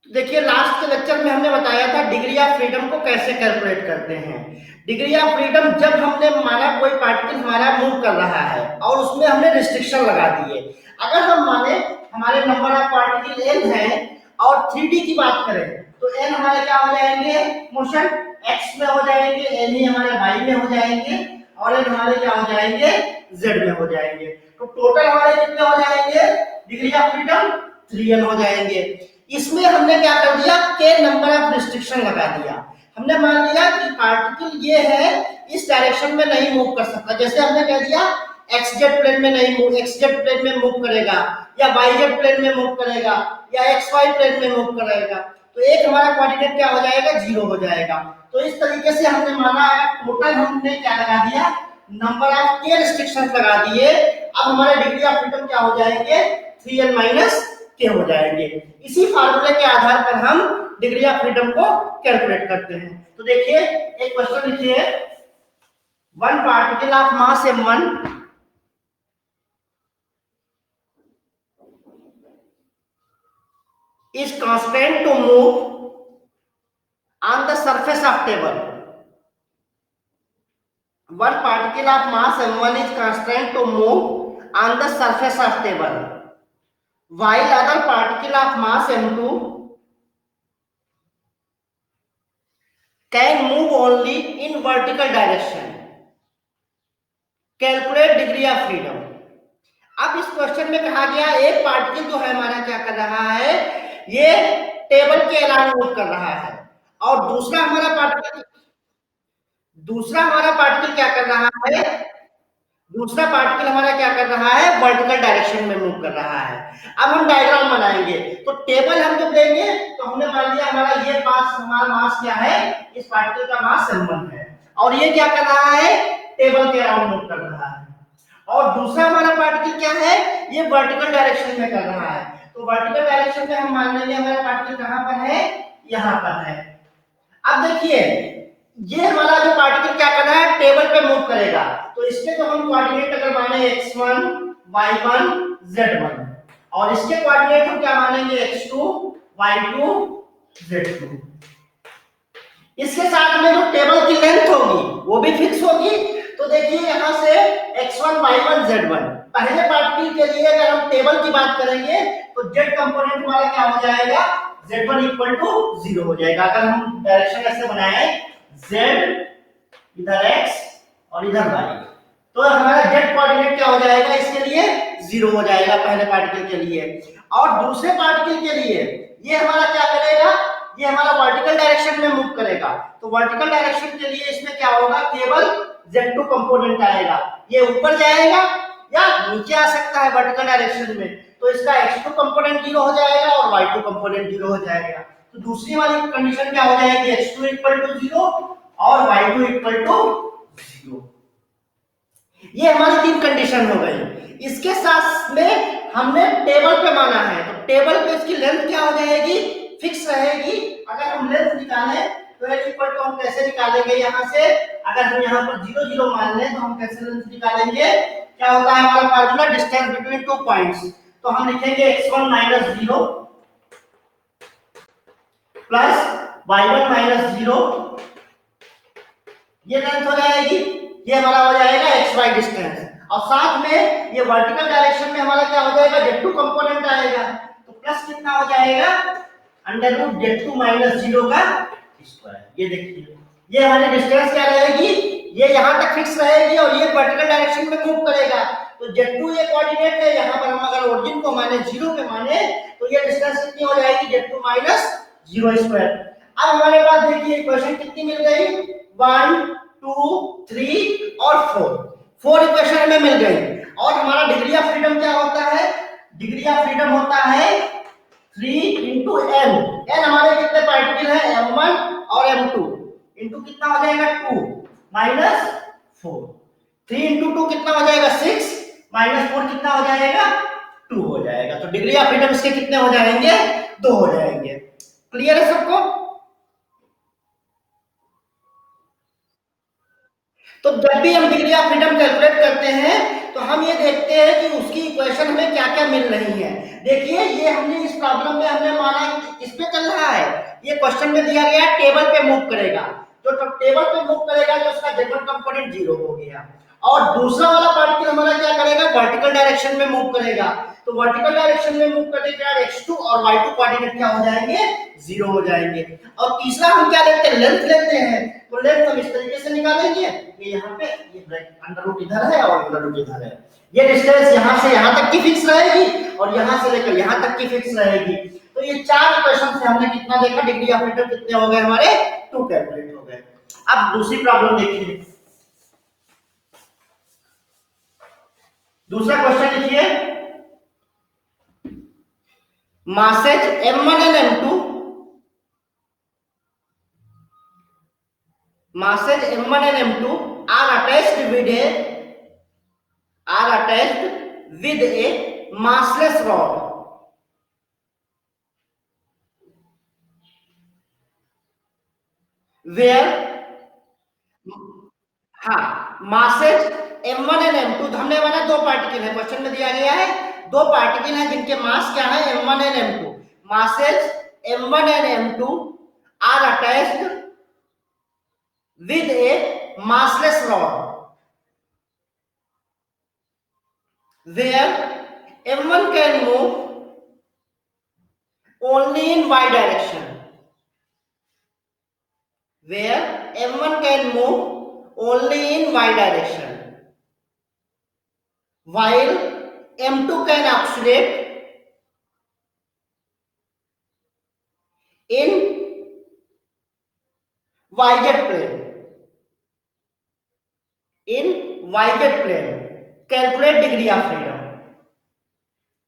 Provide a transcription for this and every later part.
देखिए लास्ट के लेक्चर में हमने बताया था डिग्री ऑफ फ्रीडम को कैसे कैलकुलेट करते हैं। डिग्री ऑफ फ्रीडम जब हमने माना कोई पार्टिकल हमारा मूव कर रहा है और उसमें हमने रिस्ट्रिक्शन लगा दिए। अगर हम माने हमारे नंबर ऑफ पार्टिकल n है और 3D की बात करें तो n हमारे क्या हो जाएंगे, मोशन x में हो जाएंगे, n ही हमारे y में हो जाएंगे और n हमारे क्या हो जाएंगे, z में हो जाएंगे। तो टोटल हमारे कितने हो जाएंगे, डिग्री ऑफ फ्रीडम 3n हो जाएंगे। इसमें हमने क्या कर दिया, के नंबर ऑफ रिस्ट्रिक्शन लगा दिया। हमने मान लिया कि पार्टिकल ये है इस डायरेक्शन में नहीं मूव कर सकता, जैसे हमने कह दिया एक्स जेड प्लेन में नहीं मूव, एक्स जेड प्लेन में मूव करेगा या वाई जेड प्लेन में मूव करेगा या एक्स वाई प्लेन में मूव करेगा, तो एक हमारा कोऑर्डिनेट क्या हो जाएगा, 0 हो जाएगा। तो इस तरीके से हमने माना टोटल हमने क्या लगा दिया, नंबर ऑफ के रिस्ट्रिक्शन लगा दिए। अब हमारे डिग्री ऑफ फ्रीडम क्या हो जाएंगे, 3n माइनस के हो जाएंगे। इसी फार्मूले के आधार पर हम डिग्री ऑफ फ्रीडम को कैलकुलेट करते हैं। तो देखिए एक क्वेश्चन लिखिए, one particle of mass m1 is constant to move on the surface of table. One particle of mass m1 is constant to move on the surface of table, while other particle of mass m2 can move only in vertical direction. Calculate degree of freedom. अब इस question में कहा गया एक particle जो है हमारा क्या कर रहा है, ये टेबल के अलावा मूव कर रहा है और दूसरा हमारा पार्टिकल क्या कर रहा है, दूसरा पार्टिकल हमारा क्या कर रहा है, वर्टिकल डायरेक्शन में मूव कर रहा है। अब हम डायग्राम बनाएंगे तो टेबल हम जब लेंगे तो हमने मान लिया हमारा ये हमारा मास क्या है, इस पार्टिकल का मास m1 है और ये क्या कर रहा है, टेबल के अराउंड मूव कर रहा है। और दूसरा हमारा पार्टिकल क्या है, ये वर्टिकल डायरेक्शन में कर रहा है। तो वर्टिकल डायरेक्शन में हम मान लेंगे हमारा पार्टिकल कहां पर है, यहां पर है। अब देखिए ये हमारा जो पार्टिकल क्या कर रहा है, टेबल पे मूव करेगा, तो इसके तो हम कोऑर्डिनेट अगर माने x1 y1 z1 और इसके कोऑर्डिनेट हम क्या मानेंगे, x2 y2 z2। इसके साथ में जो टेबल की लेंथ होगी वो भी फिक्स होगी। तो देखिए यहां से x1 y1 z1, पहले पार्टिकल के लिए अगर हम टेबल की बात करेंगे तो z कंपोनेंट हमारा क्या हो जाएगा, z1 इक्वल टू 0 हो जाएगा। अगर हम डायरेक्शन ऐसे बनाए z इधर x और इधर y, तो हमारा z कोऑर्डिनेट क्या हो जाएगा, इसके लिए 0 हो जाएगा पहले पार्टिकल के लिए। और दूसरे पार्टिकल के लिए ये हमारा क्या करेगा, ये हमारा वर्टिकल डायरेक्शन में मूव करेगा, तो वर्टिकल डायरेक्शन के लिए इसमें क्या होगा, केवल z2 कंपोनेंट आएगा, ये ऊपर जाएगा या नीचे आ सकता है वर्टिकल डायरेक्शन में, तो इसका x2 कंपोनेंट 0 हो जाएगा और y2 कंपोनेंट 0 हो जाएगा। तो दूसरी वाली कंडीशन क्या हो जाएगी, x2 इक्वल टू 0 और y2 इक्वल टू 0। ये हमारी तीन कंडीशन हो गई। इसके साथ में हमने टेबल पे माना है, तो टेबल पे इसकी लेंथ क्या हो जाएगी, फिक्स रहेगी। अगर हम लेंथ निकालें तो l इक्वल टू हम कैसे निकालेंगे, यहाँ से अगर हम यहाँ पर 0 0 मान लें तो हम कैसे लेंथ निकालेंगे, क्या होता है हमारा formula, distance between two points. तो हम लिखेंगे x1 minus 0 plus y1 minus 0, ये लेंथ हो जाएगी, ये हमारा हो जाएगा xy डिस्टेंस, और साथ में ये वर्टिकल डायरेक्शन में हमारा क्या हो जाएगा, z2 कंपोनेंट आएगा, तो प्लस कितना हो जाएगा, अंडर रूट z2 माइनस 0 का स्क्वायर। ये देखिए ये हमारी डिस्टेंस क्या रहेगी, ये यहां तक फिक्स रहेगी और ये वर्टिकल डायरेक्शन में मूव करेगा। तो z2 ये कोऑर्डिनेट है, यहां पर हम अगर ओरिजिन को माने 0 पे माने तो ये डिस्टेंस कितनी हो जाएगी, z2 माइनस 0 स्क्वायर। अब हमारे पास देखिए इक्वेशन कितनी मिल गई, 1 2 3 और 4 इक्वेशन हमें मिल गई। और हमारा डिग्री ऑफ फ्रीडम क्या होता है, डिग्री ऑफ फ्रीडम होता है 3 इंटू m। n हमारे कितने पार्टिकल है, m1 और m2, इंटू कितना हो जाएगा 2 माइनस 4, 3 इंटू 2 कितना हो जाएगा 6 माइनस 4 कितना हो जाएगा 2 हो जाएगा। तो डिग्री ऑफ फ्रीडम इसके कितने हो जाएंगे, 2 हो जाएंगे। क्लियर है सबको। तो जब भी हम डिग्री ऑफ फ्रीडम कैलकुलेट करते हैं तो हम ये देखते हैं कि उसकी इक्वेशन हमें क्या क्या मिल रही है। देखिए ये हमने इस प्रॉब्लम में हमने माना किस पे चल रहा है, ये क्वेश्चन में दिया गया टेबल पे मूव करेगा, तो टेबल पे मूव करेगा तो उसका z1 कंपोनेंट 0 हो गया। और दूसरा वाला पार्टिकल हमारा क्या करेगा, वर्टिकल डायरेक्शन में मूव करेगा, तो वर्टिकल डायरेक्शन में मूव करने के बाद x2 और y2 कोऑर्डिनेट क्या हो जाएंगे, 0 हो जाएंगे। और तीसरा हम क्या लेते हैं, लेंथ लेते हैं, तो लेंथ हम इस तरीके से निकालेंगे, ये यहाँ पे ये अंडर रूट इधर है और अंडर रूट इधर है, ये डिस्टेंस यहाँ से यहाँ तक की फिक्स रहेगी और यहाँ से लेकर यहाँ तक की फिक्स रहेगी। तो ये चार इक्वेशन से हमने कितना देखा, डिग्री ऑफ फ्रीडम कितने हो गए हमारे, 2 कैलकुलेट हो गए। अब दूसरी प्रॉब्लम देखिए, दूसरा क्वेश्चन लिखिए, masses m1 and m2, masses m1 and m2 are attached with a massless rod, where हाँ masses m1 and m2, तो हमने माना दो पार्टिकल है, क्वेश्चन में दिया गया है दो पार्टिकल हैं जिनके मास क्या है m1 and m2, masses m1 and m2 are attached with a massless rod, where m1 can move only in y direction, where m1 can move only in y direction, while m2 can oscillate in yz plane, in yz plane, calculate degree of freedom।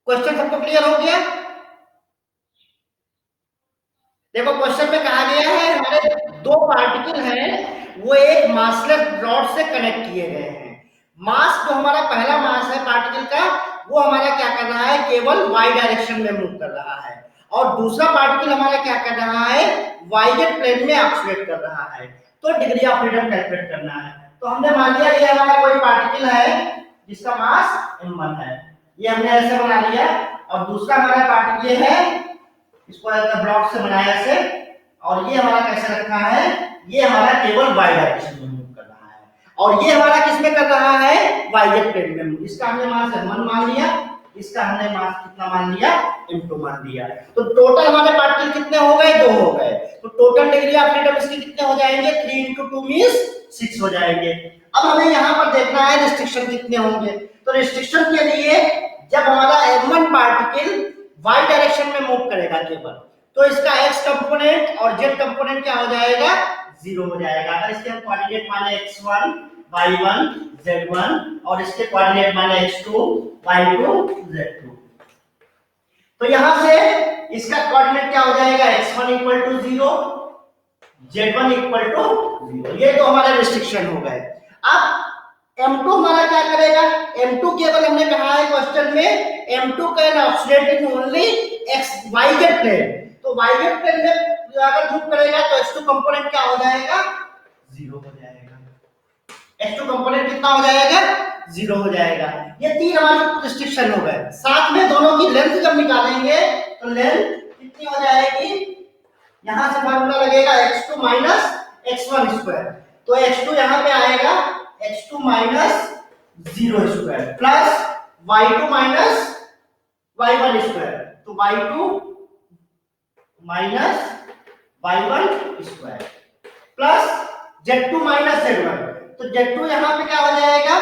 Question सबको clear हो गया? देखो question में कहा गया है हमारे दो पार्टिकल हैं वो एक मासलेस रॉड से कनेक्ट किए गए हैं, मास जो हमारा पहला मास है पार्टिकल का वो हमारा क्या कर रहा है, केवल y डायरेक्शन में मूव कर रहा है, और दूसरा पार्टिकल हमारा क्या कर रहा है, yz प्लेन में ऑक्सीलेट कर रहा है। तो डिग्री ऑफ फ्रीडम कैलकुलेट करना है, तो हमने मान लिया ये हमारा कोई पार्टिकल है जिसका मास m1 है, ये हमने ऐसे बना लिया, और दूसरा हमारा पार्टिकल ये है, इसको ऐसे ब्लॉक से बनाया ऐसे, और ये हमारा कैसे रखा है, ये हमारा केवल y डायरेक्शन में मूव कर रहा है, और ये हमारा किस में कर रहा है, yz प्लेन में। इसका हमने मास m1 मान लिया, इसका हमने मास कितना मान लिया, m2 मान लिया, तो टोटल हमारे पार्टिकल कितने हो गए, 2 हो गए, तो टोटल डिग्री ऑफ फ्रीडम इसके कितने हो जाएंगे, 3 × 2 मींस 6 हो जाएंगे। अब हमें यहाँ पर देखना है रिस्ट्रिक्शन कितने होंगे, तो रिस्ट्रिक्शन के लिए जब हमारा m1 पार्टिकल y डायरेक्शन में मूव करेगा केवल, तो इसका x कंपोनेंट और z कंपोनेंट क्या हो जाएगा, 0 हो जाएगा। अगर इसके हम कोऑर्डिनेट माने x1 y1 z1 और इसके कोऑर्डिनेट माने x2 y2 z2, तो यहां से इसका कोऑर्डिनेट क्या हो जाएगा, x1 = 0 z1 = 0, ये तो हमारे रिस्ट्रिक्शन हो गए। अब m2 हमारा क्या करेगा, m2 केवल हमने कहा है क्वेश्चन में m2 can oscillate in only yz plane, तो yz प्लेन में अगर मूव करेगा तो x2 कंपोनेंट क्या हो जाएगा, 0 हो जाएगा, x2 कंपोनेंट कितना हो जाएगा, 0 हो जाएगा। ये तीन हमारे रिस्ट्रिक्शन हो गए। साथ में दोनों की लेंथ जब निकालेंगे तो लेंथ कितनी हो जाएगी, यहां से फार्मूला लगेगा x2 - x1 स्क्वायर, तो x2 यहां पे आएगा x2 - 0 square plus y2 - y1 square, तो y2 - y1 square plus z2 - z1, तो z2 यहां पे क्या हो जाएगा,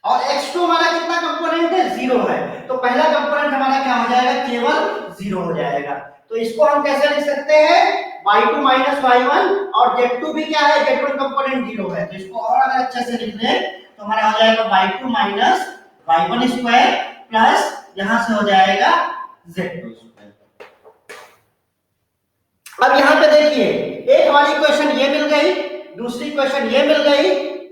और x2 हमारा कितना कंपोनेंट है, 0 है, तो पहला कंपोनेंट हमारा क्या हो जाएगा, केवल 0 हो जाएगा। तो इसको हम कैसे लिख सकते हैं, y2 - y1, और z2 भी क्या है, z1 कंपोनेंट 0 है, तो इसको और अगर अच्छे से लिख लें तो हमारा हो जाएगा y2 - y1 स्क्वायर प्लस यहां से हो जाएगा z2 स्क्वायर। अब यहां पे देखिए एक हमारी इक्वेशन ये मिल गई, दूसरी इक्वेशन ये मिल गई,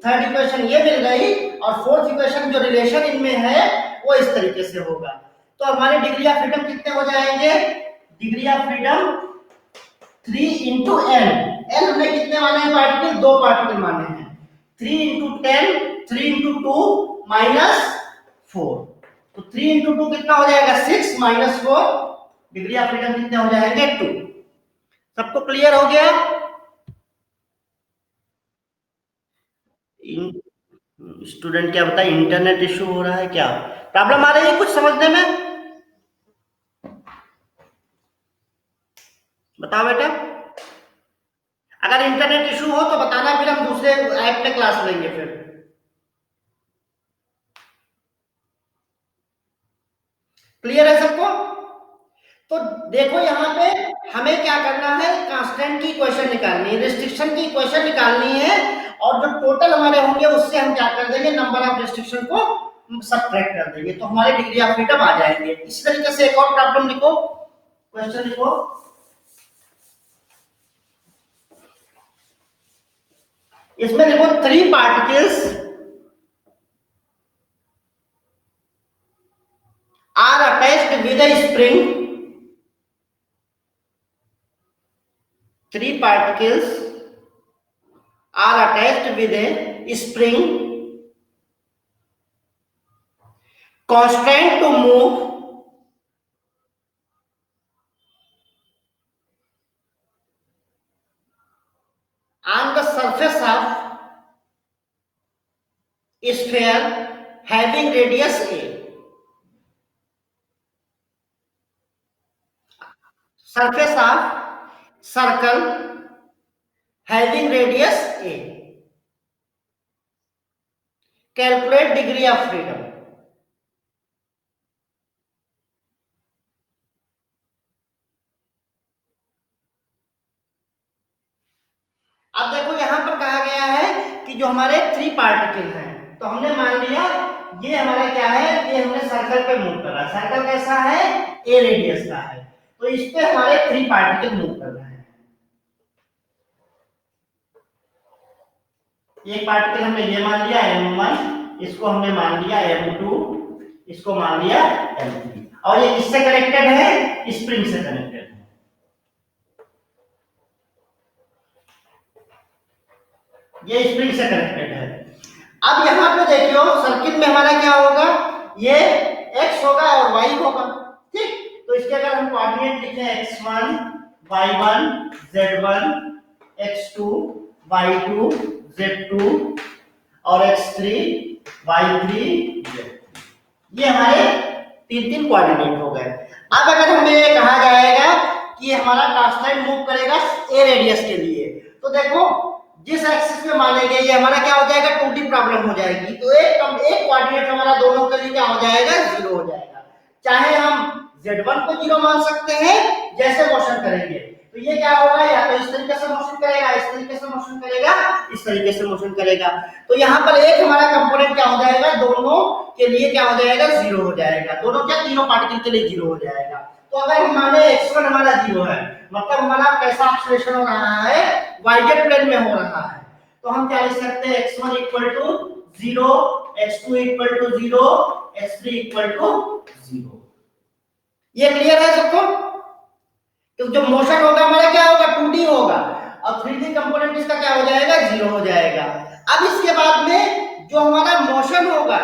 थर्ड इक्वेशन ये मिल गई, और फोर्थ इक्वेशन जो रिलेशन इनमें है वो इस तरीके से होगा। तो हमारे डिग्री ऑफ फ्रीडम कितने हो जाएंगे, degree of freedom 3 × n, n हमने कितने माने हैं पार्टिकल, 2 पार्टिकल माने हैं, 3 × 10 3 इंटू टू -4, तो 3 इंटू टू कितना हो जाएगा 6 -4, डिग्री ऑफ फ्रीडम कितने हो जाएंगे 2। सबको क्लियर हो गया? स्टूडेंट क्या बताए, इंटरनेट इश्यू हो रहा है क्या, प्रॉब्लम आ रही है कुछ समझने में? बताओ बेटा, अगर इंटरनेट इश्यू हो तो बताना, फिर हम दूसरे ऐप में क्लास लेंगे फिर। क्लियर है सबको? तो देखो यहाँ पे हमें क्या करना है, कांस्टेंट की इक्वेशन निकालनी है, रिस्ट्रिक्शन की इक्वेशन निकालनी है, और जो टोटल हमारे होंगे उससे हम क्या कर देंगे, नंबर ऑफ रिस्ट्रिक्शन को सब्ट्रैक्ट कर देंगे, तो हमारे डिग्री ऑफ फ्रीडम आ जाएंगे। इसी तरीके से एक और प्रॉब्लम लिखो, क्वेश्चन लिखो। इसमें देखो 3 particles are attached with a spring, 3 particles are attached with a spring constant to move on the surface of sphere having radius a, surface of circle having radius a, calculate degree of freedom। अब देखो यहां पर कहा गया है कि जो हमारे 3 पार्टिकल हैं, तो हमने मान लिया ये हमारा क्या है, ये हमने सर्कल पे मूव करा, सर्कल कैसा है, ए रेडियस का है, तो इस पे हमारे 3 पार्टिकल मूव करना है। एक पार्टिकल हमने ये मान लिया m1, इसको हमने मान लिया m2, इसको मान लिया m3, और ये किससे कनेक्टेड है, स्प्रिंग से कनेक्टेड है। ये स्प्रिंग से कनेक्टेड है। अब यहां पे देखियो सर्किट में हमारा क्या होगा, ये x होगा और y होगा, ठीक, तो इसके अगर हम कोऑर्डिनेट लिखें x1 y1 z1, x2 y2 z2 और x3 y3 z3, ये हमारे 3 कोऑर्डिनेट हो गए। अब अगर हमें ये कहा जाएगा कि ये हमारा कांस्टेंट मूव करेगा a रेडियस के लिए, तो देखो जिस एक्सिस में मानेंगे ये हमारा क्या हो जाएगा, 2D प्रॉब्लम हो जाएगी, तो एक कोऑर्डिनेट हमारा दोनों के लिए क्या हो जाएगा, 0 हो जाएगा। चाहे हम z1 को 0 मान सकते हैं जैसे मोशन करेंगे, तो ये क्या होगा, या तो इस तरीके से मोशन करेगा, इस तरीके से मोशन करेगा, इस तरीके से मोशन करेगा, तो यहाँ पर एक हमारा कंपोनेंट क्या हो जाएगा, दोनों के लिए क्या हो जाएगा, 0 हो जाएगा, दोनों क्या, तीनों पार्टिकल के लिए 0 हो जाएगा। तो अगर हम माने x1 हमारा 0 है, मतलब हमारा कैसा एक्सेलरेशन हो रहा है, yz प्लेन में हो रहा है, तो हम क्या लिख सकते हैं, x1 equal to 0, x2 equal to 0, x3 equal to 0। ये क्लियर है सबको? तो जो मोशन होगा हमारा क्या होगा, 2D होगा, और 3D कंपोनेंट इसका क्या हो जाएगा, 0 हो जाएगा। अब इसके बाद में जो हमारा मोशन होगा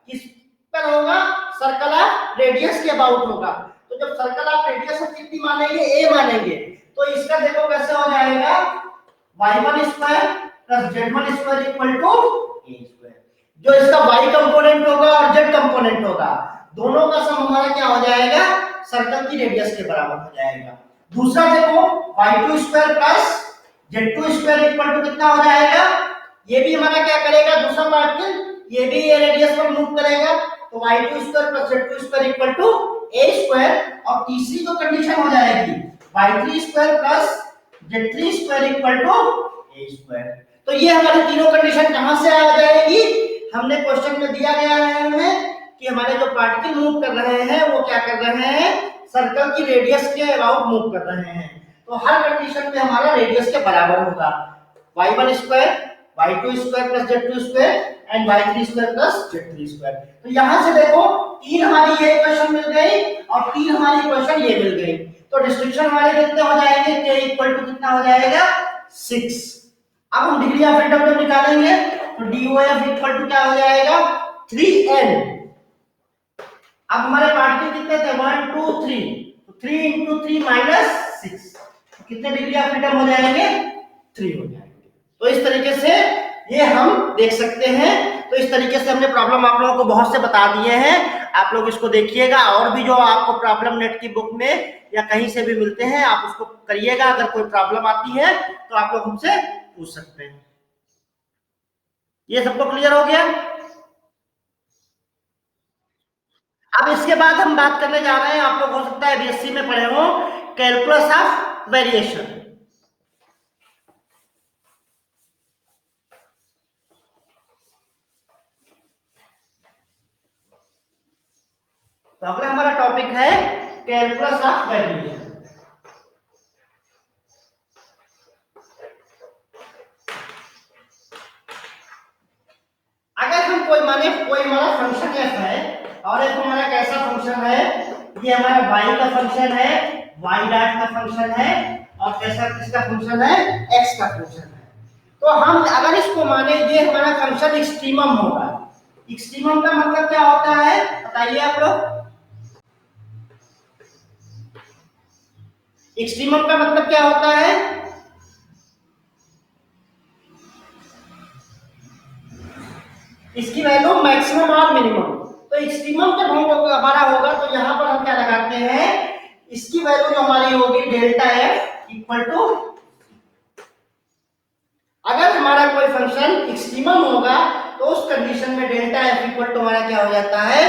किस पर होगा, सर्कल ऑफ रेडियस के अबाउट होगा, तो जब सर्कल ऑफ रेडियस हम कितनी मानेंगे, a मानेंगे, तो इसका देखो कैसे हो जाएगा, y1 square plus z1 square equal to a square. जो इसका y कंपोनेंट होगा और z कंपोनेंट होगा, दोनों का सम हमारा क्या हो जाएगा, सर्कल की रेडियस के बराबर हो जाएगा। दूसरा देखो y2 square plus z2 square equal to कितना हो जाएगा, ये भी हमारा क्या करेगा, दूसरा पार्टिकल ये भी ये रेडियस पर मूव करेगा, तो y2 square plus z2 square equal to a square, और तीसरी जो कंडीशन हो जाएगी y3 square plus z3 square equal to a square. तो ये हमारी तीनों कंडीशन कहां से आ जाएगी, हमने क्वेश्चन में दिया गया है हमें कि हमारे जो पार्टिकल मूव कर रहे हैं वो क्या कर रहे हैं, सर्कल की रेडियस के अबाउट मूव कर रहे हैं, तो हर कंडीशन में हमारा रेडियस के बराबर होगा, y1 square y2 square plus z2 square and y3 square plus z3 square. तो यहां से देखो 3 हमारी ये इक्वेशन मिल गई और 3 हमारी इक्वेशन ये मिल गई, तो डिस्ट्रिक्शन हमारे कितने हो जाएंगे, k इक्वल टू कितना हो जाएगा, 6। अब हम डिग्री ऑफ फ्रीडम जब निकालेंगे तो DOF इक्वल टू क्या हो जाएगा 3n। अब हमारे पार्टिकल कितने थे 1 2 3, तो 3 इंटू 3 माइनस 6, तो कितने डिग्री ऑफ फ्रीडम हो जाएंगे 3 हो जाएंगे। तो इस तरीके से ये हम देख सकते हैं। तो इस तरीके से हमने प्रॉब्लम आप लोगों को बहुत से बता दिए हैं, आप लोग इसको देखिएगा। और भी जो आपको प्रॉब्लम नेट की बुक में या कहीं से भी मिलते हैं आप उसको करिएगा। अगर कोई प्रॉब्लम आती है तो आप लोग हमसे पूछ सकते हैं। ये सबको क्लियर हो गया। अब इसके बाद हम बात करने जा रहे हैं, आप लोग हो सकता है बीएससी में पढ़े हो, कैलकुलस ऑफ वेरिएशन। तो अगला हमारा टॉपिक है कैलकुलस ऑफ वेरिएशन। अगर हम कोई हमारा फंक्शन एफ है और एक हमारा कैसा फंक्शन है, ये हमारा y का फंक्शन है, y डॉट का फंक्शन है, और कैसा किसका फंक्शन है x का फंक्शन है। तो हम अगर इसको माने ये हमारा फंक्शन एक्सट्रीमम होगा। एक्सट्रीमम का मतलब क्या होता है बताइए आप लोग। एक्सट्रीमम का मतलब क्या होता है? इसकी वैल्यू मैक्सिमम और मिनिमम। तो एक्सट्रीमम जब हम लोग हमारा होगा तो यहाँ पर हम क्या लगाते हैं, इसकी वैल्यू जो हमारी होगी डेल्टा एफ इक्वल टू, अगर हमारा कोई फंक्शन एक्सट्रीमम होगा तो उस कंडीशन में डेल्टा एफ इक्वल टू हमारा क्या हो जाता है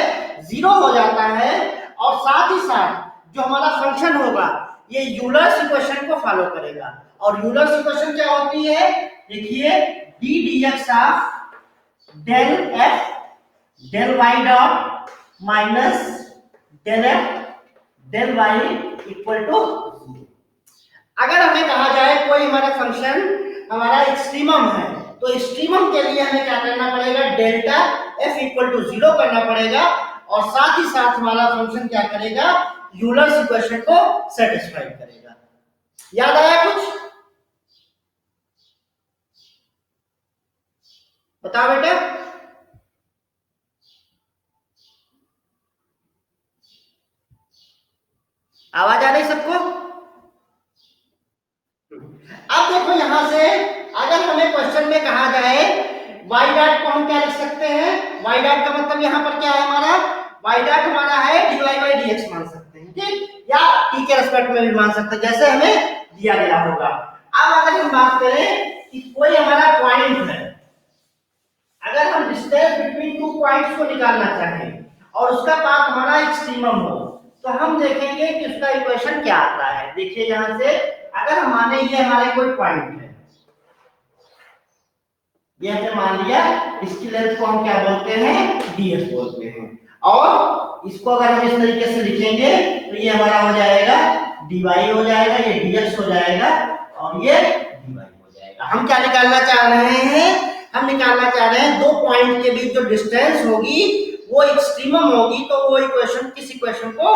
0 हो जाता है। और साथ ही साथ जो हमारा फंक्शन होगा ये यूलर्स इक्वेशन को फॉलो करेगा। और यूलर्स इक्वेशन क्या होती है देखिए, d d x of del f del y dot minus del f del y equal to. अगर हमें कहा जाए कोई हमारा फंक्शन हमारा एक्सट्रीमम है तो एक्सट्रीमम के लिए हमें क्या करना पड़ेगा, डेल्टा एफ इक्वल टू 0 करना पड़ेगा। और साथ ही साथ हमारा फंक्शन क्या करेगा, यूलर्स इक्वेशन को सेटिस्फाई करेगा। याद आया कुछ? बताओ बेटा। आवाज आ रही सबको? अब देखो यहां से अगर हमें क्वेश्चन में कहा जाए y डॉट को हम क्या लिख सकते हैं, y डॉट का मतलब यहां पर क्या है हमारा, y डॉट हमारा है dy बाई dx मान सकते हैं, ठीक, या t के रेस्पेक्ट में भी मान सकते हैं जैसे हमें दिया गया होगा। अब अगर हम बात करें कि कोई हमारा पॉइंट है, अगर हम डिस्टेंस बिटवीन टू पॉइंट्स को निकालना चाहें और उसका पाथ हमारा एक्सट्रीमम हो तो हम देखेंगे कि उसका इक्वेशन क्या आता है। देखिए यहां से अगर हम माने ये हमारे कोई पॉइंट है, ये हमने मान लिया, इसकी लेंथ को हम क्या बोलते हैं ds बोलते हैं। और इसको अगर हम इस तरीके से लिखेंगे तो ये हमारा हो जाएगा dy हो जाएगा, ये dx हो जाएगा और ये dy हो जाएगा। हम क्या निकालना चाह रहे हैं, हम निकालना चाह रहे हैं दो पॉइंट के बीच जो डिस्टेंस होगी वो एक्सट्रीमम होगी तो वो इक्वेशन किस इक्वेशन को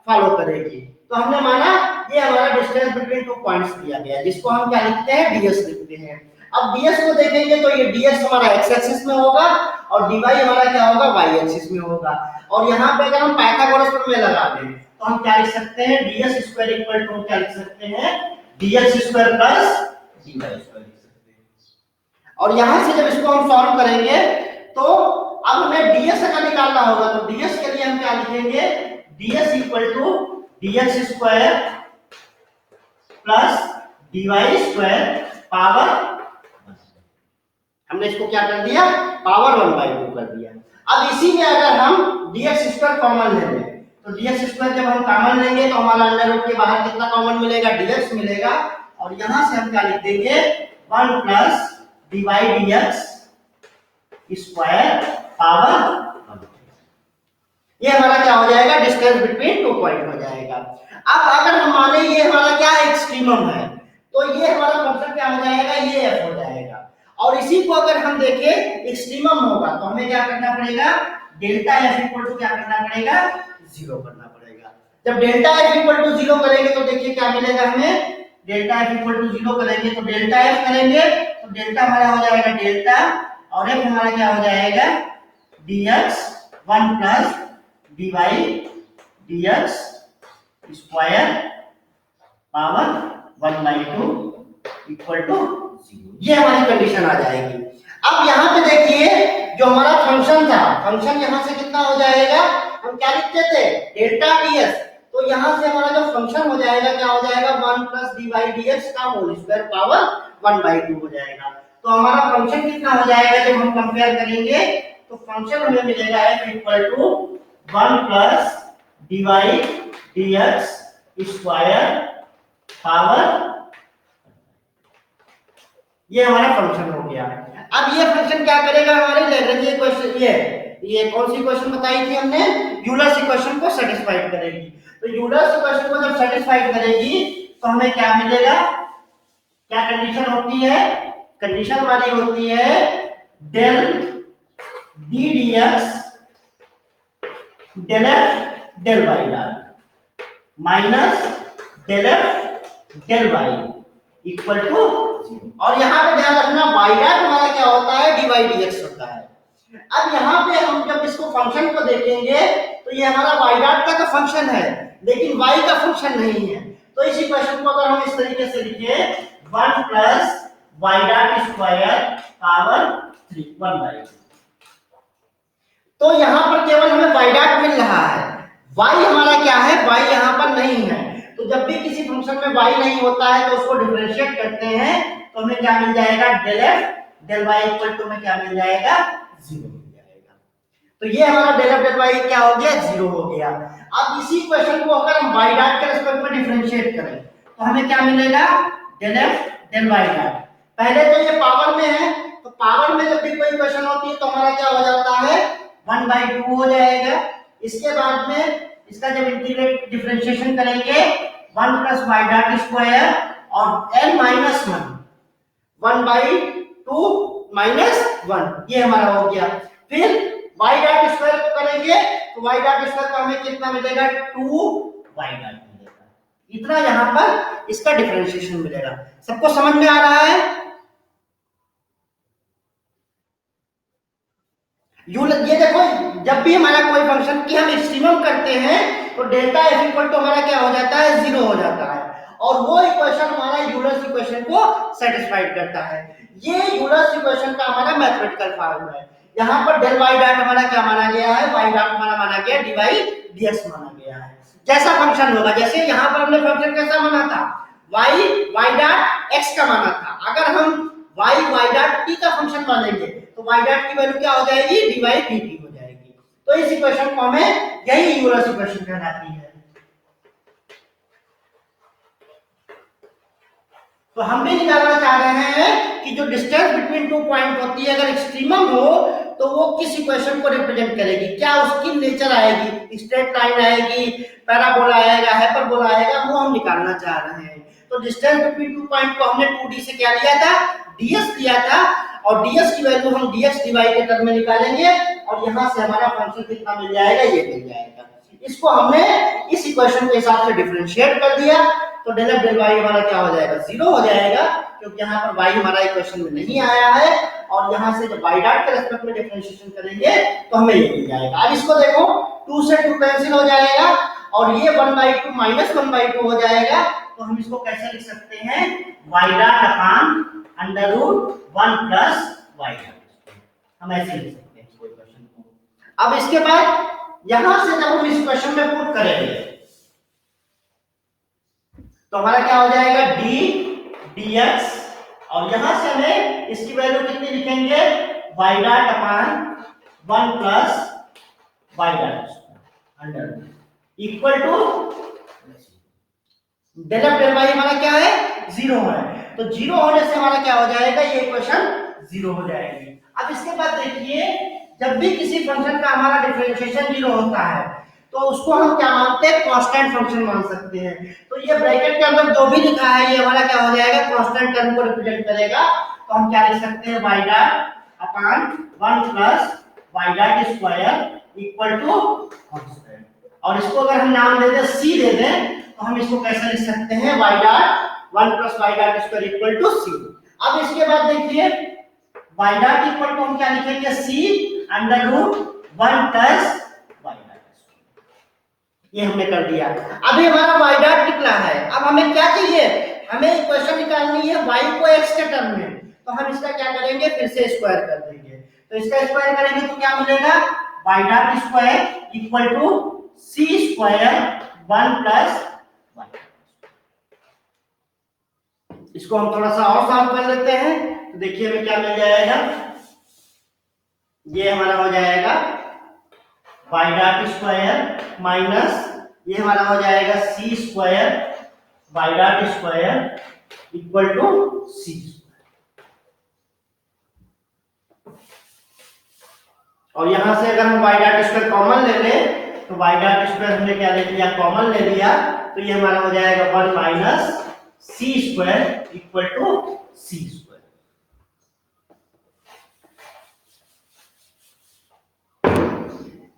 फॉलो करेगी। तो हमने माना ये हमारा डिस्टेंस बिटवीन टू पॉइंट्स दिया गया जिसको हम क्या लिखते हैं ds लिखते हैं। अब ds को देखेंगे तो ये ds हमारा x एक्सिस में होगा और dy हमारा क्या होगा y एक्सिस में होगा। और यहाँ पे अगर हम पाइथागोरस प्रमेय लगा दें तो हम क्या लिख सकते हैं ds स्क्वायर इक्वल टू क्या लिख सकते हैं dx square plus dy square लिख सकते हैं। और यहाँ से जब इसको हम सॉल्व करेंगे तो अब हमें ds का निकालना होगा तो ds के लिए हम क्या लिखेंगे ds equal to dx square plus dy square power, हमने इसको क्या कर दिया पावर 1/2 कर दिया। अब इसी में अगर हम dx स्क्वायर कॉमन लेंगे तो dx स्क्वायर जब हम कॉमन लेंगे तो हमारा अंडर रूट के बाहर कितना कॉमन मिलेगा dx मिलेगा। और यहां से हम क्या लिख देंगे 1 plus dy dx square power 1। ये हमारा क्या हो जाएगा डिस्टेंस बिटवीन टू पॉइंट हो जाएगा। अब अगर हम माने ये हमारा क्या एक्सट्रीमम है तो ये हमारा फंक्शन क्या हो जाएगा ये f हो जाएगा। और इसी को अगर हम देखें एक्सट्रीमम होगा तो हमें क्या करना पड़ेगा डेल्टा f इक्वल टू क्या करना पड़ेगा 0 करना पड़ेगा। जब डेल्टा f इक्वल टू 0 करेंगे तो देखिए क्या मिलेगा हमें, डेल्टा f इक्वल टू 0 करेंगे तो डेल्टा f करेंगे तो डेल्टा हमारा हो जाएगा डेल्टा और एक हमारा क्या हो जाएगा dx 1 plus dy dx square power 1/2 equal to 0। ये हमारी कंडीशन आ जाएगी। अब यहाँ पे देखिए जो हमारा फंक्शन था, फंक्शन यहाँ से कितना हो जाएगा, हम क्या लिखते थे डेल्टा ds, तो यहाँ से हमारा जो फंक्शन हो जाएगा क्या हो जाएगा 1 प्लस dy dx का होल स्क्वायर पावर 1/2 हो जाएगा। तो हमारा फंक्शन कितना हो जाएगा जब हम कंपेयर करेंगे, तो फंक्शन हमें मिलेगा f equal to 1 plus dy dx square power, ये हमारा फंक्शन हो गया। अब ये फंक्शन क्या करेगा हमारे लैग्रेंज इक्वेशन, ये कौन सी इक्वेशन बताई थी हमने, यूलर्स इक्वेशन को सेटिस्फाइड करेगी। तो यूलर्स इक्वेशन को जब सेटिस्फाइड करेगी तो हमें क्या मिलेगा, क्या कंडीशन होती है, कंडीशन हमारी होती है del d dx del f del y dot minus del f del y equal to, और यहाँ पे ध्यान रखना y डॉट हमारा क्या होता है dy dx होता है। अब यहाँ पे हम जब इसको फंक्शन को देखेंगे तो ये हमारा y डॉट का तो फंक्शन है लेकिन y का फंक्शन नहीं है। तो इस इक्वेशन को अगर हम इस तरीके से लिखे 1 plus y dot square power 3 1/2, तो यहाँ पर केवल हमें y डॉट मिल रहा है, y हमारा क्या है, y यहाँ पर नहीं है। तो जब भी किसी फंक्शन में y नहीं होता है तो उसको डिफरेंशिएट करते हैं तो हमें क्या मिल जाएगा del f del y equal to में क्या मिल जाएगा 0 मिल जाएगा। तो ये हमारा डेल f डेल y क्या हो गया 0 हो गया। अब इसी क्वेश्चन को अगर हम y डॉट के रिस्पेक्ट में डिफरेंशिएट करें तो हमें क्या मिलेगा del f del y dot. पहले तो ये पावर में है, तो पावर में जब भी कोई क्वेश्चन होती है तो हमारा क्या हो जाता है 1/2 हो जाएगा। इसके बाद में इसका जब इंटीग्रेट डिफरेंशिएशन करेंगे 1 प्लस y डॉट स्क्वायर और n माइनस 1/2 माइनस 1, ये हमारा हो गया। फिर y डॉट स्क्वायर को करेंगे तो y डॉट स्क्वायर का हमें कितना मिलेगा 2y डॉट मिलेगा। इतना यहाँ पर इसका डिफरेंशिएशन मिलेगा। सबको समझ में आ रहा है? ये देखो जब भी हमारा कोई फंक्शन की हम एक्सट्रीमम करते हैं तो डेल्टा f इक्वल टू हमारा क्या हो जाता है 0 हो जाता है, और वो इक्वेशन हमारा यूलर्स इक्वेशन को सेटिस्फाइड करता है। ये यूलर्स इक्वेशन का हमारा मैथमेटिकल फॉर्म है। यहाँ पर डेल y डॉट हमारा क्या माना गया है, y डॉट हमारा माना गया dy dx माना गया है। जैसा फंक्शन होगा, जैसे यहाँ पर हमने फंक्शन कैसा माना था y डॉट x का माना था, अगर हम y डॉट t का फंक्शन मानेंगे तो y डॉट की वैल्यू क्या हो जाएगी dy dt हो जाएगी। तो इस इक्वेशन को हमें यही यूलर्स इक्वेशन कहलाती है। तो हम भी निकालना चाह रहे हैं कि जो डिस्टेंस बिटवीन 2 पॉइंट होती है अगर एक्सट्रीमम हो तो वो किस इक्वेशन को रिप्रेजेंट करेगी, क्या उसकी नेचर आएगी, स्ट्रेट लाइन आएगी, पैराबोला आएगा, हाइपरबोला आएगा, वो हम निकालना चाह रहे हैं। तो डिस्टेंस बिटवीन 2 पॉइंट को हमने 2d से क्या लिया था ds लिया था, और ds की वैल्यू हम dx dy के टर्म में निकालेंगे और यहाँ से हमारा फंक्शन कितना मिल जाएगा ये मिल जाएगा। इसको हमने इस इक्वेशन के हिसाब से डिफरेंशिएट कर दिया तो डेल f डेल y हमारा क्या हो जाएगा 0 हो जाएगा, क्योंकि यहाँ पर y हमारा इक्वेशन में नहीं आया है, और यहाँ से जब y डॉट के रेस्पेक्ट में डिफरेंशिएशन करेंगे तो हमें ये मिल जाएगा। अब इसको देखो 2 से 2 कैंसिल हो जाएगा और ये 1/2 माइनस 1/2 हो जाएगा। तो हम इसको कैसे लिख सकते हैं y dot upon under root 1 plus y dot, हम ऐसे लिख सकते हैं इसको इक्वेशन को। अब इसके बाद यहां से जब हम इस इक्वेशन में पुट करेंगे तो हमारा क्या हो जाएगा d dx, और यहां से हमें इसकी वैल्यू कितनी लिखेंगे y dot upon 1 plus y dot under equal to del f del y हमारा क्या है 0 है, तो 0 होने से हमारा क्या हो जाएगा ये इक्वेशन 0 हो जाएगी। अब इसके बाद देखिए जब भी किसी फंक्शन का हमारा डिफरेंशिएशन 0 होता है तो उसको हम क्या मानते हैं कांस्टेंट फंक्शन मान सकते हैं। तो ये ब्रैकेट के अंदर जो भी लिखा है ये हमारा क्या हो जाएगा कांस्टेंट टर्म को रिप्रेजेंट करेगा। तो हम क्या लिख सकते हैं y dot upon 1 plus y dot square equal to constant, और इसको अगर हम नाम दे दें c दे दें तो हम इसको कैसे लिख सकते हैं y dot 1 plus y dot square equal to c। अब इसके बाद देखिए वाई डॉट इक्वल टू हम क्या लिखेंगे, c under root 1 plus y dot. ये हमने कर दिया। अभी हमारा वाई डॉट निकला है, अब हमें क्या चाहिए, हमें इक्वेशन निकालनी है y को x के टर्म में। तो हम इसका क्या करेंगे, फिर से स्क्वायर कर देंगे। तो इसका स्क्वायर करेंगे तो क्या मिलेगा, y dot square equal to c square 1 plus y। इसको हम थोड़ा सा और सॉल्व कर लेते हैं। तो देखिए हमें क्या मिल जाएगा, ये हमारा हो जाएगा y डॉट स्क्वायर माइनस ये हमारा हो जाएगा c square y dot square equal to c square. और यहां से अगर हम y डॉट स्क्वायर कॉमन ले लें तो y डॉट स्क्वायर हमने क्या ले लिया, कॉमन ले लिया। तो ये हमारा हो जाएगा 1 minus c square equal to c square.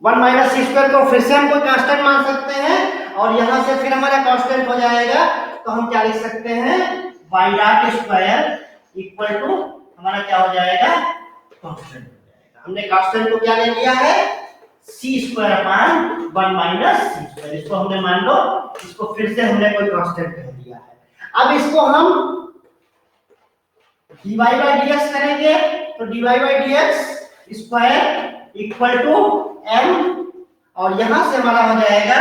1 minus c square को फिर से हम कोई कांस्टेंट मान सकते हैं और यहां से फिर हमारा कांस्टेंट हो जाएगा। तो हम क्या लिख सकते हैं, y dot square equal to हमारा क्या हो जाएगा, कांस्टेंट हो जाएगा। हमने कांस्टेंट को क्या ले लिया है, सी square upon 1 minus c square. इसको हमने मान लो, इसको फिर से हमने कोई कांस्टेंट कह दिया है। अब इसको हम dy बाई dx करेंगे तो dy by dx square equal to m और यहां से हमारा हो जाएगा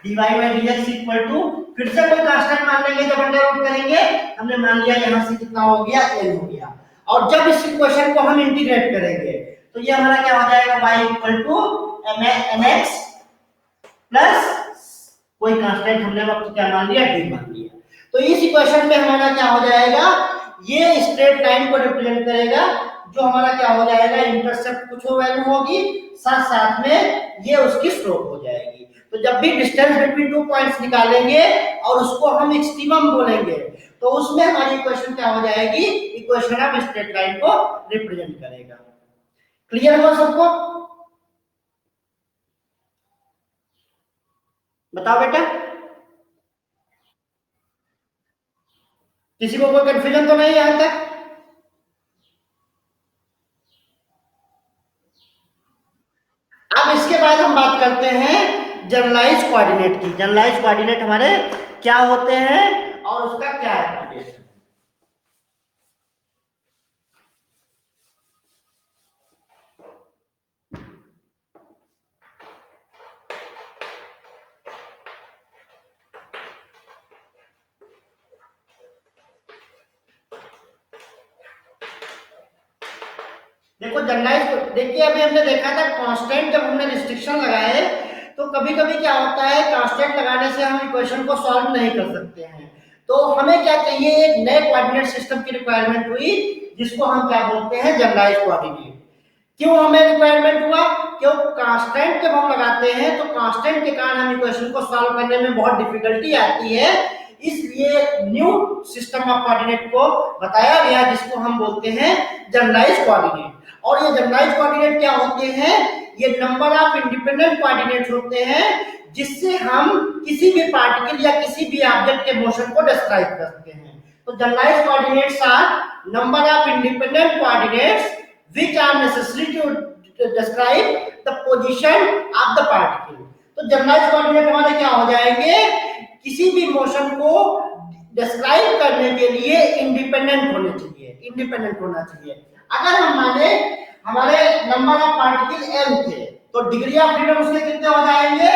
dy by dx equal to फिर से कोई कांस्टेंट मान लेंगे जब अंडर रूट करेंगे। हमने मान लिया यहां से कितना हो गया, n हो गया। और जब इस इक्वेशन को हम इंटीग्रेट करेंगे तो ये हमारा क्या हो जाएगा, y equal to mx plus कोई कांस्टेंट हमने वक्त क्या मान लिया, d मान लिया। तो इस इक्वेशन में हमारा क्या हो जाएगा, ये स्ट्रेट लाइन को रिप्रेजेंट करेगा जो हमारा क्या हो जाएगा, इंटरसेप्ट कुछ वैल्यू होगी, साथ साथ में ये उसकी स्लोप हो जाएगी। तो जब भी डिस्टेंस बिटवीन 2 पॉइंट्स निकालेंगे और उसको हम एक्सट्रीमम बोलेंगे तो उसमें हमारी इक्वेशन क्या हो जाएगी, इक्वेशन ऑफ स्ट्रेट लाइन को रिप्रेजेंट करेगा। क्लियर हो सबको, बताओ बेटा, किसी को कोई कंफ्यूजन तो नहीं यहां तक? अब इसके बाद हम बात करते हैं जनरलाइज कोऑर्डिनेट की। जनरलाइज कोऑर्डिनेट हमारे क्या होते हैं और उसका क्या एप्लीकेशन। देखो जनरलाइज, देखिए अभी हमने देखा था कांस्टेंट, जब हमने रिस्ट्रिक्शन लगाए तो कभी कभी क्या होता है, कांस्टेंट लगाने से हम इक्वेशन को सॉल्व नहीं कर सकते हैं। तो हमें क्या चाहिए, एक नए कोऑर्डिनेट सिस्टम की रिक्वायरमेंट हुई जिसको हम क्या बोलते हैं, जनरलाइज कोऑर्डिनेट। क्यों हमें रिक्वायरमेंट हुआ, क्यों कांस्टेंट जब हम लगाते हैं तो कांस्टेंट के कारण हम इक्वेशन को सॉल्व करने में बहुत डिफिकल्टी आती है। इसलिए न्यू सिस्टम ऑफ कोऑर्डिनेट को बताया गया जिसको हम बोलते हैं जनरलाइज कोऑर्डिनेट। और ये जनरलाइज कोऑर्डिनेट क्या होते हैं, ये नंबर ऑफ इंडिपेंडेंट कोऑर्डिनेट्स होते हैं जिससे हम किसी भी पार्टिकल या किसी भी ऑब्जेक्ट के मोशन को डिस्क्राइब करते हैं। तो generalize coordinates are number of independent coordinates which are necessary to describe the position of the particle। तो जनरलाइज कोऑर्डिनेट हमारे क्या हो जाएंगे, किसी भी मोशन को डिस्क्राइब करने के लिए इंडिपेंडेंट होने चाहिए, इंडिपेंडेंट होना चाहिए। अगर हम माने हमारे नंबर ऑफ पार्टिकल m थे तो डिग्री ऑफ फ्रीडम उसके कितने हो जाएंगे,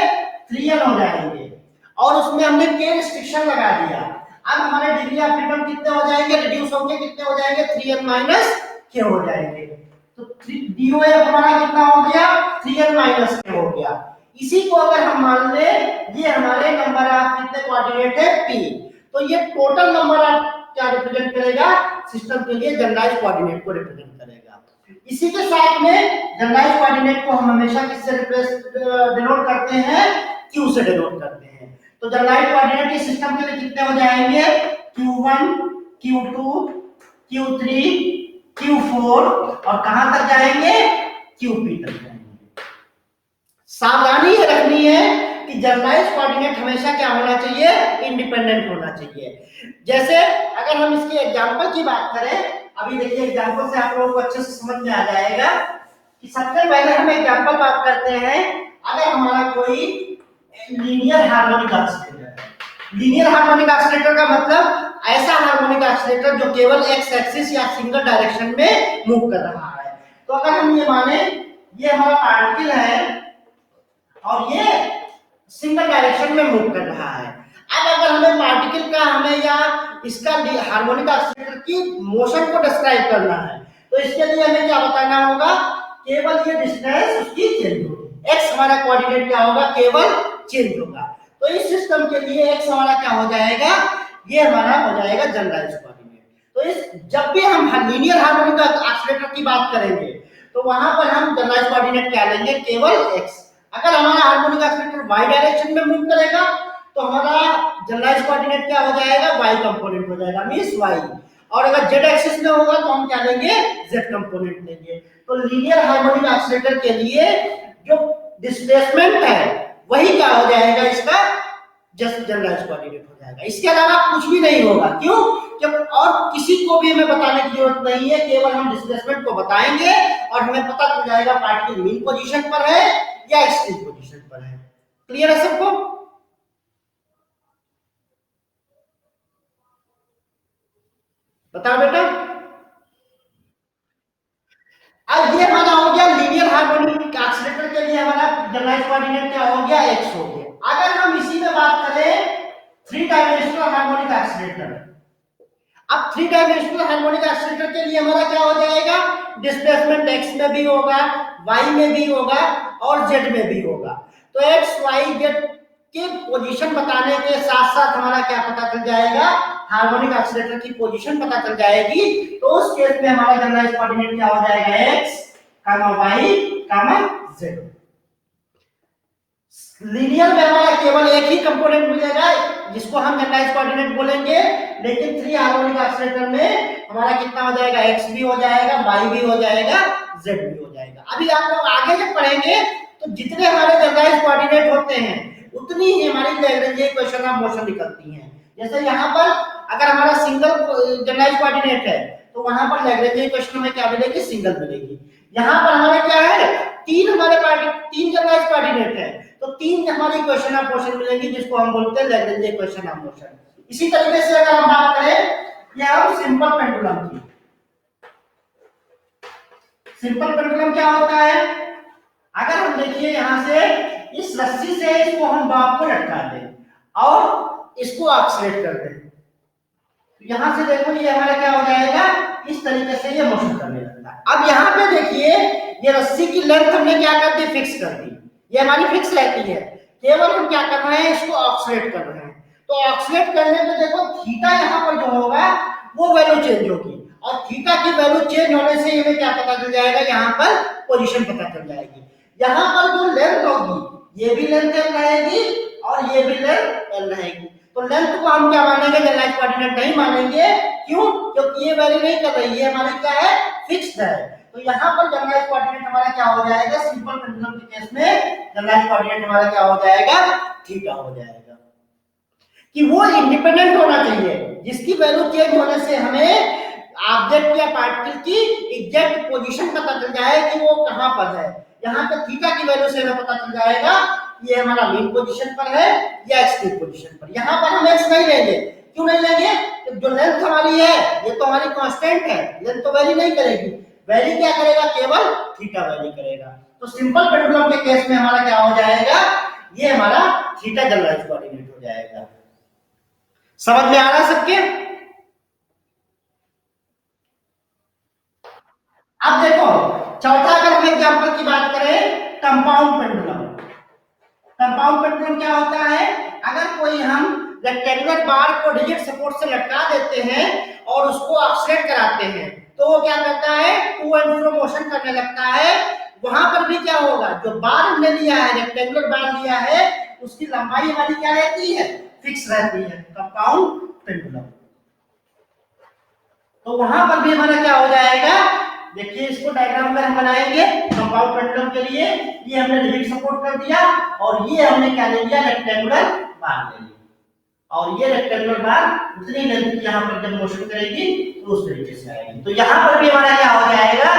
3n हो जाएंगे। और उसमें हमने k रिस्ट्रिक्शन लगा दिया। अब हमारे डिग्री ऑफ फ्रीडम कितने हो जाएंगे, रिड्यूस होकर कितने हो जाएंगे, 3n माइनस k हो जाएंगे। तो DOF हमारा कितना हो गया, 3n माइनस k हो गया। इसी को अगर हम मान ले ये हमारे नंबर ऑफ कितने कोऑर्डिनेट है, p, तो ये टोटल नंबर ऑफ क्या रिप्रेजेंट करेगा, सिस्टम के लिए जनरलाइज कोऑर्डिनेट को रिप्रेजेंट करेगा। इसी के साथ में जनरलाइज कोऑर्डिनेट को हम हमेशा किससे डिनोट करते हैं, q से डिनोट करते हैं। तो जनरलाइज कोऑर्डिनेट के सिस्टम के लिए कितने हो जाएंगे, q1 q2 q3 q4 और कहां तक जाएंगे, qp तक जाएंगे। सावधानी ये रखनी है कि जनरलाइज कोऑर्डिनेट हमेशा क्या होना चाहिए, इंडिपेंडेंट होना चाहिए। जैसे अगर हम इसके एग्जांपल की बात करें अभी देखिए एग्जांपल से आप लोगों को अच्छे से समझ में आ जाएगा कि सबसे पहले हम एग्जांपल बात करते हैं। अगर हमारा कोई लीनियर हार्मोनिक ऑसिलेटर है। लीनियर हार्मोनिक ऑसिलेटर का मतलब ऐसा हार्मोनिक ऑसिलेटर जो केवल एक्स एक्सिस या सिंगल डायरेक्शन में मूव कर रहा है। तो अगर हम ये माने ये हमारा पार्टिकल है और ये सिंगल डायरेक्शन में मूव कर रहा है। अब अगर हमें पार्टिकल का हमें या इसका हार्मोनिक ऑसिलेटर की मोशन को डिस्क्राइब करना है तो इसके लिए हमें क्या बताना होगा, केवल ये डिस्टेंस उसकी चेंज होगी। एक्स हमारा कोऑर्डिनेट क्या होगा, केवल चेंज होगा। तो इस सिस्टम के लिए एक्स हमारा क्या हो जाएगा, ये हमारा हो जाएगा जनरलाइज्ड कोऑर्डिनेट। तो इस जब भी हम लीनियर हार्मोनिक ऑसिलेटर की बात करेंगे तो वहां पर हम जनरलाइज्ड कोऑर्डिनेट क्या लेंगे, केवल एक्स। अगर हमारा हार्मोनिक ऑसिलेटर वाई डायरेक्शन में मूव करेगा तो हमारा जनरलाइज्ड कोऑर्डिनेट क्या हो जाएगा, वाई कंपोनेंट हो जाएगा, मींस वाई। और अगर जेड एक्सिस में होगा तो हम क्या लेंगे, जेड कंपोनेंट लेंगे। तो लीनियर हार्मोनिक ऑसिलेटर के लिए जो डिस्प्लेसमेंट है वही क्या हो जाएगा, इसका जस्ट जनरलाइज्ड कोऑर्डिनेट हो जाएगा। इसके अलावा कुछ भी नहीं होगा। क्यों, जब और किसी को भी हमें बताने की जरूरत नहीं है, केवल हम डिस्प्लेसमेंट को बताएंगे और हमें पता चल जाएगा पार्टिकल मीन पोजीशन पर है या एक्सट्रीम पोजीशन पर है। क्लियर है सबको? बताओ बेटा। अब ये हमारा हो गया लीनियर हार्मोनिक ऑसिलेटर के लिए हमारा जनरलाइज्ड कोऑर्डिनेट क्या हो गया, एक्स हो गया। अगर हम इसी में बात करें थ्री डायमेंशनल हार्मोनिक ऑसिलेटर, अब थ्री डायमेंशनल हार्मोनिक ऑसिलेटर के लिए हमारा क्या हो जाएगा, डिस्प्लेसमेंट एक्स में भी होगा, वाई में भी होगा और जेड में भी होगा। तो एक्स वाई जेड के पोजीशन बताने के साथ साथ हमारा क्या पता चल जाएगा, हार्मोनिक ऑसिलेटर की पोजीशन पता चल जाएगी। तो उस केस में हमारा जनरलाइज्ड कोऑर्डिनेट क्या हो जाएगा, एक्स कामा वाई कामा जेड। लीनियर में हमारा केवल एक ही कंपोनेंट मिलेगा जिसको हम जनरलाइज्ड कोऑर्डिनेट बोलेंगे, लेकिन थ्री हार्मोनिक ऑसिलेटर में हमारा कितना हो जाएगा, एक्स भी हो जाएगा, वाई भी हो जाएगा, जेड भी हो जाएगा। अभी आप लोग आगे जब पढ़ेंगे तो जितने हमारे जनरलाइज्ड कोऑर्डिनेट होते हैं उतनी ही हमारी लैग्रेंज इक्वेशन ऑफ मोशन निकलती हैं। जैसे यहाँ पर अगर हमारा सिंगल जनरलाइज्ड कोऑर्डिनेट है तो वहां पर लैग्रेंज इक्वेशन में क्या मिलेगी, सिंगल मिलेगी। यहाँ पर हमारे क्या है, तीन जनरलाइज्ड कोऑर्डिनेट है तो तीन हमारी इक्वेशन ऑफ मोशन मिलेंगी जिसको हम बोलते हैं लैग्रेंज इक्वेशन ऑफ मोशन। इसी तरीके से अगर हम बात करें या हम सिंपल पेंडुलम की, सिंपल पेंडुलम क्या होता है, अगर हम देखिए यहां से इस रस्सी से इसको हम बाप को लटका दें और इसको ऑक्सीलेट कर दें, यहां से देखो ये हमारा क्या हो जाएगा, इस तरीके से ये मोशन करने लगता है। अब यहाँ पे देखिए ये रस्सी की लेंथ हमने क्या कर दी, फिक्स कर दी, ये हमारी फिक्स रहती है। केवल हम क्या कर रहे हैं, इसको ऑक्सीलेट कर रहे हैं। तो ऑक्सीलेट करने में देखो थीटा यहाँ पर जो होगा वो वैल्यू चेंज होगी और थीटा की वैल्यू चेंज होने से हमें क्या पता चल जाएगा, यहाँ पर पोजीशन पता चल जाएगी। यहाँ पर जो लेंथ होगी ये भी लेंथ एल रहेगी और ये भी लेंथ एल रहेगी। तो लेंथ को हम क्या मानेंगे, जनरलाइज्ड कोऑर्डिनेट नहीं मानेंगे। क्यों, क्योंकि ये वैल्यू नहीं कर रही है, हमारी क्या है, फिक्स्ड है। तो यहाँ पर जनरलाइज्ड कोऑर्डिनेट हमारा क्या हो जाएगा, सिंपल पेंडुलम के केस में जनरलाइज्ड कोऑर्डिनेट हमारा क्या हो जाएगा, थीटा हो जाएगा। कि वो इंडिपेंडेंट होना चाहिए जिसकी वैल्यू चेंज होने से हमें ऑब्जेक्ट या पार्टिकल की एग्जैक्ट पोजीशन पता चल जाए कि वो कहां पर है। यहाँ पे थीटा की वैल्यू से हमें पता चल जाएगा ये हमारा मीन पोजीशन पर है या एक्सट्रीम पोजीशन पर। यहाँ पर हम एक्स नहीं लेंगे, क्यों नहीं लेंगे, तो जो लेंथ हमारी है ये तो हमारी कांस्टेंट है, लेंथ तो वैरी नहीं करेगी, वैरी क्या करेगा, केवल थीटा वैरी करेगा। तो सिंपल पेंडुलम के केस में हमारा क्या हो जाएगा, ये हमारा थीटा जनरलाइज्ड कोऑर्डिनेट हो जाएगा। समझ में आ रहा है सबके? अब देखो चौथा अगर हम एग्जांपल की बात करें, कंपाउंड पेंडुलम। कंपाउंड पेंडुलम क्या होता है, अगर कोई हम रेक्टेंगुलर बार को रिजिड सपोर्ट से लटका देते हैं और उसको ऑक्सीलेट कराते हैं तो वो क्या करता है, टू एंड फ्रो मोशन करने लगता है। वहां पर भी क्या होगा, जो बार हमने लिया है, रेक्टेंगुलर बार लिया है, उसकी लंबाई हमारी क्या रहती है, फिक्स रहती है, कंपाउंड पेंडुलम। तो वहां पर भी हमारा क्या हो जाएगा, देखिए इसको डायग्राम में हम बनाएंगे कंपाउंड पेंडुलम के लिए। ये हमने रिजिड सपोर्ट कर दिया और ये हमने क्या ले लिया, रेक्टेंगुलर बार ले लिया। और ये रेक्टेंगुलर बार उतनी लेंथ की यहाँ पर जब मोशन करेगी तो उस तरीके से आएगी। तो यहाँ पर भी हमारा क्या हो जाएगा,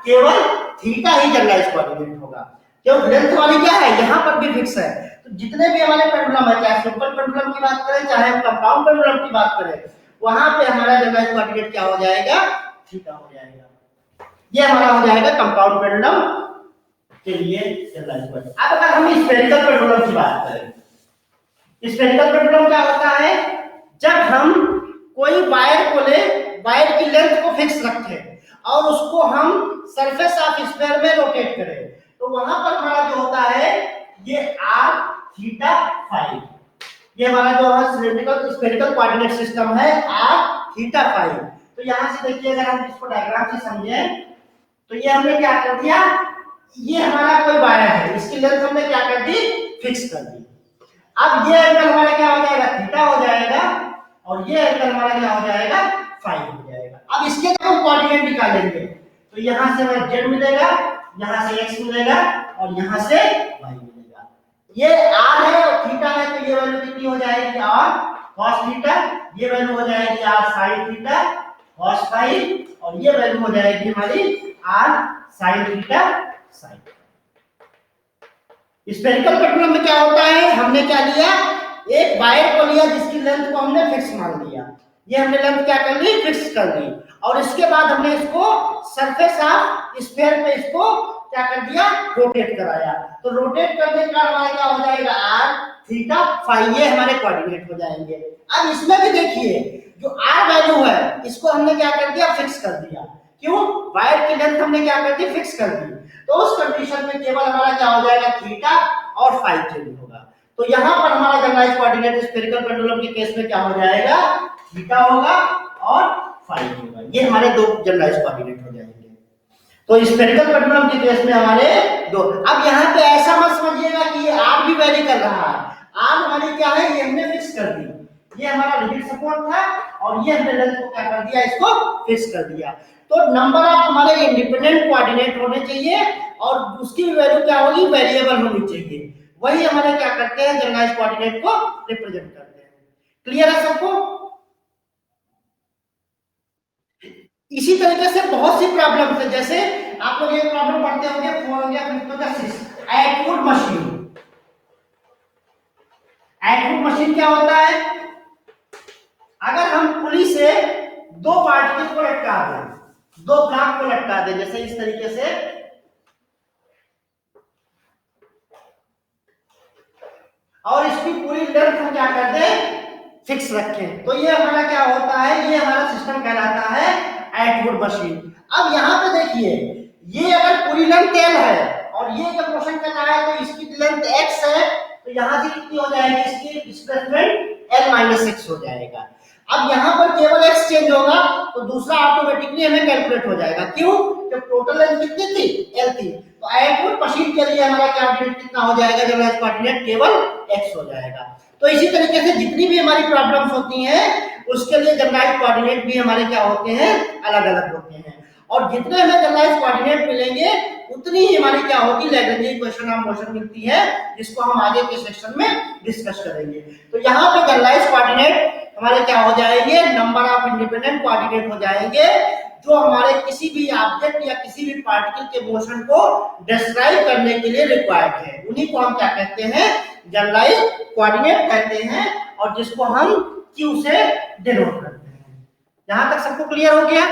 केवल थीटा ही जनरलाइज कोऑर्डिनेट होगा, क्योंकि लेंथ वाली क्या है यहाँ पर भी फिक्स है। तो जितने भी हमारे पेंडुलम है, चाहे सिंपल पेंडुलम की बात करें चाहे हम कंपाउंड पेंडुलम की बात करें, वहां पे हमारा जनरलाइज कोऑर्डिनेट क्या हो जाएगा, थीटा हो जाएगा। ये हमारा हो जाएगा कंपाउंड पेंडुलम के लिए जनरलाइज कोऑर्डिनेट। अब अगर हम स्फेरिकल पेंडुलम की बात करें, स्फेरिकल पेंडुलम क्या होता है, जब हम कोई वायर को ले, वायर की लेंथ को फिक्स रखें और उसको हम सरफेस ऑफ स्फीयर में रोटेट करें, तो वहां पर हमारा जो होता है ये r थीटा फाई, ये हमारा जो है सिलेंड्रिकल स्फेरिकल कोऑर्डिनेट सिस्टम है r थीटा फाई। तो यहां से देखिए, अगर हम इसको डायग्राम से समझें तो ये हमने क्या कर दिया, ये हमारा कोई वायर है, इसकी लेंथ हमने क्या कर दी, फिक्स कर दी। अब ये एंगल हमारा क्या हो जाएगा, थीटा हो जाएगा, और ये एंगल हमारा क्या हो जाएगा, फाई हो जाएगा। अब इसके हम कोऑर्डिनेट निकालेंगे, तो यहां से हमें z मिलेगा, यहां से x मिलेगा और यहां से y मिलेगा। ये r है और थीटा है, तो ये वैल्यू कितनी हो जाएगी, r cos थीटा, ये वैल्यू हो जाएगी r sin theta cos phi, और ये वैल्यू हो जाएगी हमारी r sin theta sin। Spherical pendulum में क्या होता है, हमने क्या लिया, एक वायर को लिया जिसकी लेंथ को हमने फिक्स मान लिया, ये हमने लेंथ क्या कर ली, फिक्स कर दी, और इसके बाद हमने इसको सरफेस ऑफ स्फीयर पे इसको क्या कर दिया, रोटेट कराया। तो रोटेट करने का हमारा क्या हो जाएगा, r थीटा फाई, ये हमारे कोऑर्डिनेट हो जाएंगे। अब इसमें भी देखिए, जो r वैल्यू है इसको हमने क्या कर दिया, फिक्स कर दिया। क्यों, वायर की लेंथ हमने क्या कर दी, फिक्स कर दी। तो उस कंडीशन में केवल हमारा क्या हो जाएगा, थीटा और फाई चेंज होगा। तो यहाँ पर हमारा जनरलाइज कोऑर्डिनेट स्फेरिकल पेंडुलम के केस में क्या हो जाएगा, थीटा होगा और फाई होगा, ये हमारे दो जनरलाइज कोऑर्डिनेट हो जाएंगे। तो स्फेरिकल पेंडुलम के केस में हमारे दो। अब यहाँ पे ऐसा मत समझिएगा कि ये r भी वैरी कर रहा है, r हमारी क्या है, ये हमने फिक्स कर दी, ये हमारा रिजिड सपोर्ट था और ये हमने लेंथ को क्या कर दिया, इसको फिक्स कर दिया। तो नंबर ऑफ हमारे इंडिपेंडेंट कोऑर्डिनेट होने चाहिए और उसकी भी वैल्यू क्या होगी, वेरिएबल होनी चाहिए, वही हमारे क्या करते हैं, जनरलाइज कोऑर्डिनेट को रिप्रेजेंट करते हैं। क्लियर है सबको? इसी तरीके से बहुत सी प्रॉब्लम्स है, जैसे आप लोग ये प्रॉब्लम पढ़ते होंगे 4 हो गया, 5 हो गया, 6 एटवुड मशीन। एटवुड मशीन क्या होता है, अगर हम पुली से दो पार्टिकल को लटका दें, दो ब्लॉक को लटका दें, जैसे इस तरीके से, और इसकी पूरी लेंथ हम क्या कर दें, फिक्स रखें, तो ये हमारा क्या होता है, ये हमारा सिस्टम कहलाता है एटवुड मशीन। अब यहाँ पे देखिए, ये अगर पूरी लेंथ l है और ये जब मोशन कर रहा है तो इसकी लेंथ x है, तो यहाँ से कितनी हो जाएगी, इसकी डिस्प्लेसमेंट l - x हो जाएगा। अब यहाँ पर केवल x चेंज होगा तो दूसरा ऑटोमेटिकली हमें कैलकुलेट हो जाएगा। क्यों, जब टोटल लेंथ कितनी थी, l थी, तो एटवुड मशीन के लिए हमारा कोऑर्डिनेट कितना हो जाएगा, जनरलाइज कोऑर्डिनेट केवल x हो जाएगा। तो इसी तरीके से जितनी भी हमारी प्रॉब्लम्स होती हैं उसके लिए जनरलाइज कोऑर्डिनेट भी हमारे क्या होते हैं, अलग अलग होते हैं, और जितने हमें जनरलाइज कोऑर्डिनेट मिलेंगे उतनी ही हमारी क्या होगी, लैग्रेंज इक्वेशन ऑफ मोशन मिलती है, जिसको हम आगे के सेक्शन में डिस्कस करेंगे। तो यहाँ पे जनरलाइज कोऑर्डिनेट हमारे क्या हो जाएंगे, नंबर ऑफ इंडिपेंडेंट कोऑर्डिनेट हो जाएंगे, जो हमारे किसी भी ऑब्जेक्ट या किसी भी पार्टिकल के मोशन को डिस्क्राइब करने के लिए रिक्वायर्ड है, उन्हीं को हम क्या कहते हैं, जनरलाइज कोऑर्डिनेट कहते हैं, और जिसको हम Q से डिनोट करते हैं। यहां तक सबको क्लियर हो गया?